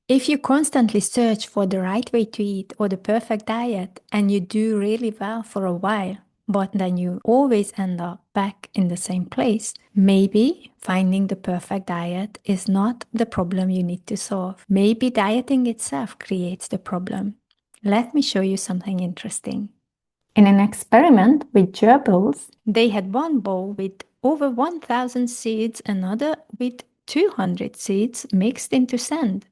If you constantly search for the right way to eat or the perfect diet and you do really well for a while, but then you always end up back in the same place, maybe finding the perfect diet is not the problem you need to solve. Maybe dieting itself creates the problem. Let me show you something interesting. In an experiment with gerbils, they had one bowl with over 1,000 seeds, another with 200 seeds mixed into sand.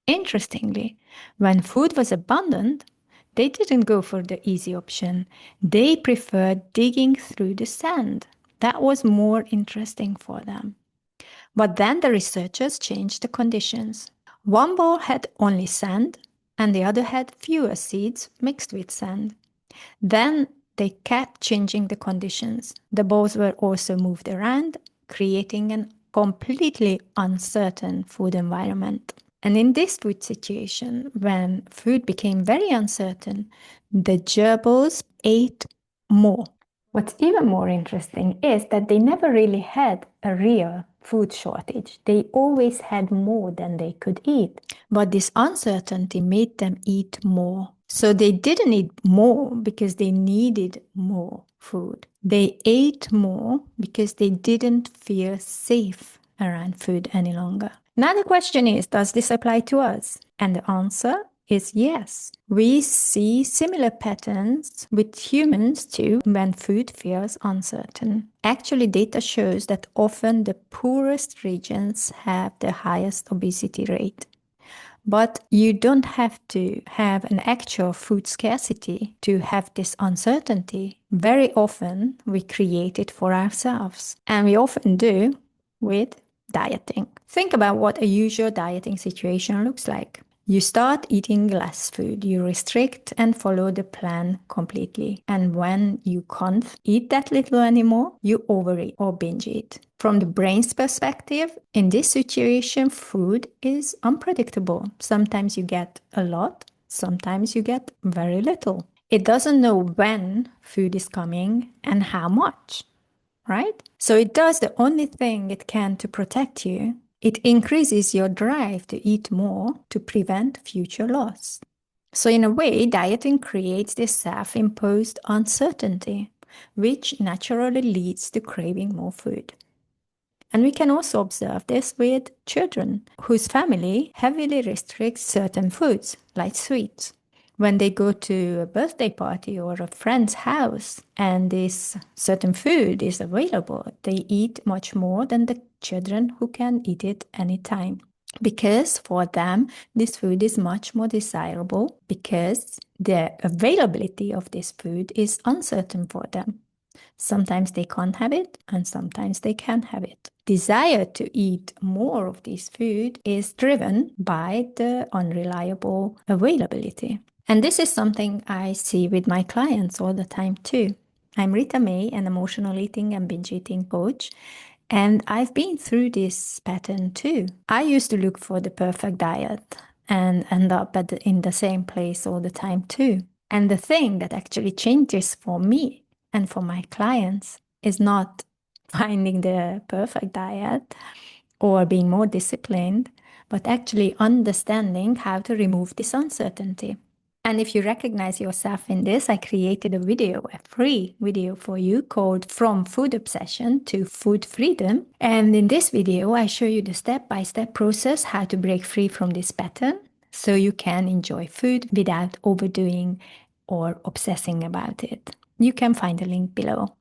Interestingly, when food was abundant, they didn't go for the easy option. They preferred digging through the sand. That was more interesting for them. But then the researchers changed the conditions. One bowl had only sand, and the other had fewer seeds mixed with sand. Then they kept changing the conditions. The bowls were also moved around, creating a completely uncertain food environment. And in this food situation, when food became very uncertain, the gerbils ate more. What's even more interesting is that they never really had a real food shortage. They always had more than they could eat. But this uncertainty made them eat more. So they didn't eat more because they needed more food. They ate more because they didn't feel safe around food any longer. Now the question is, does this apply to us? And the answer is yes. We see similar patterns with humans too when food feels uncertain. Actually, data shows that often the poorest regions have the highest obesity rate. But you don't have to have an actual food scarcity to have this uncertainty. Very often we create it for ourselves, and we often do with dieting. Think about what a usual dieting situation looks like. You start eating less food, you restrict and follow the plan completely. And when you can't eat that little anymore, you overeat or binge eat. From the brain's perspective, in this situation, food is unpredictable. Sometimes you get a lot, sometimes you get very little. It doesn't know when food is coming and how much, right? So it does the only thing it can to protect you. It increases your drive to eat more to prevent future loss. So in a way, dieting creates this self-imposed uncertainty, which naturally leads to craving more food. And we can also observe this with children whose family heavily restricts certain foods, like sweets. When they go to a birthday party or a friend's house and this certain food is available, they eat much more than the children who can eat it anytime. Because for them, this food is much more desirable because the availability of this food is uncertain for them. Sometimes they can't have it and sometimes they can have it. Desire to eat more of this food is driven by the unreliable availability. And this is something I see with my clients all the time too. I'm Rita May, an emotional eating and binge eating coach, and I've been through this pattern too. I used to look for the perfect diet and end up in the same place all the time too. And the thing that actually changes for me and for my clients is not finding the perfect diet or being more disciplined, but actually understanding how to remove this uncertainty. And if you recognize yourself in this, I created a free video for you called From Food Obsession to Food Freedom. And in this video, I show you the step-by-step process how to break free from this pattern so you can enjoy food without overdoing or obsessing about it. You can find the link below.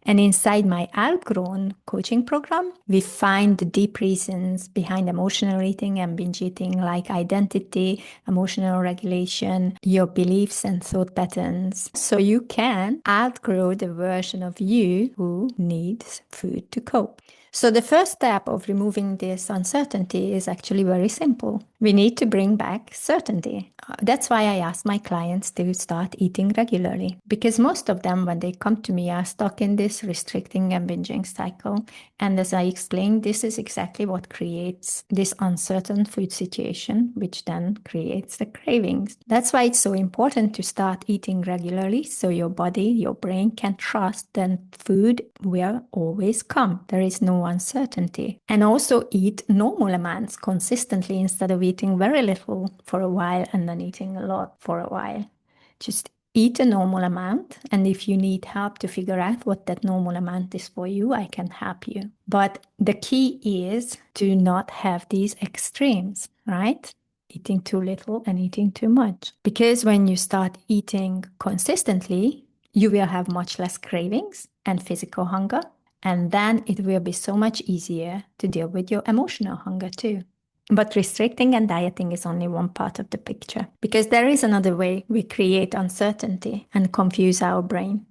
And inside my Outgrown coaching program, we find the deep reasons behind emotional eating and binge eating, like identity, emotional regulation, your beliefs and thought patterns. So you can outgrow the version of you who needs food to cope. So the first step of removing this uncertainty is actually very simple. We need to bring back certainty. That's why I ask my clients to start eating regularly, because most of them, when they come to me, are stuck in this restricting and binging cycle. And as I explained, this is exactly what creates this uncertain food situation, which then creates the cravings. That's why it's so important to start eating regularly so your body, your brain can trust that food will always come. There is no uncertainty. And also eat normal amounts consistently instead of eating very little for a while and then eating a lot for a while. Just eat a normal amount. And if you need help to figure out what that normal amount is for you, I can help you. But the key is to not have these extremes, right? Eating too little and eating too much. Because when you start eating consistently, you will have much less cravings and physical hunger. And then it will be so much easier to deal with your emotional hunger too. But restricting and dieting is only one part of the picture, because there is another way we create uncertainty and confuse our brain.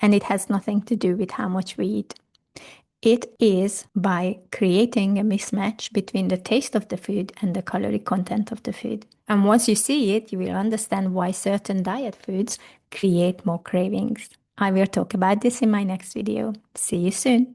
And it has nothing to do with how much we eat. It is by creating a mismatch between the taste of the food and the calorie content of the food. And once you see it, you will understand why certain diet foods create more cravings. I will talk about this in my next video. See you soon.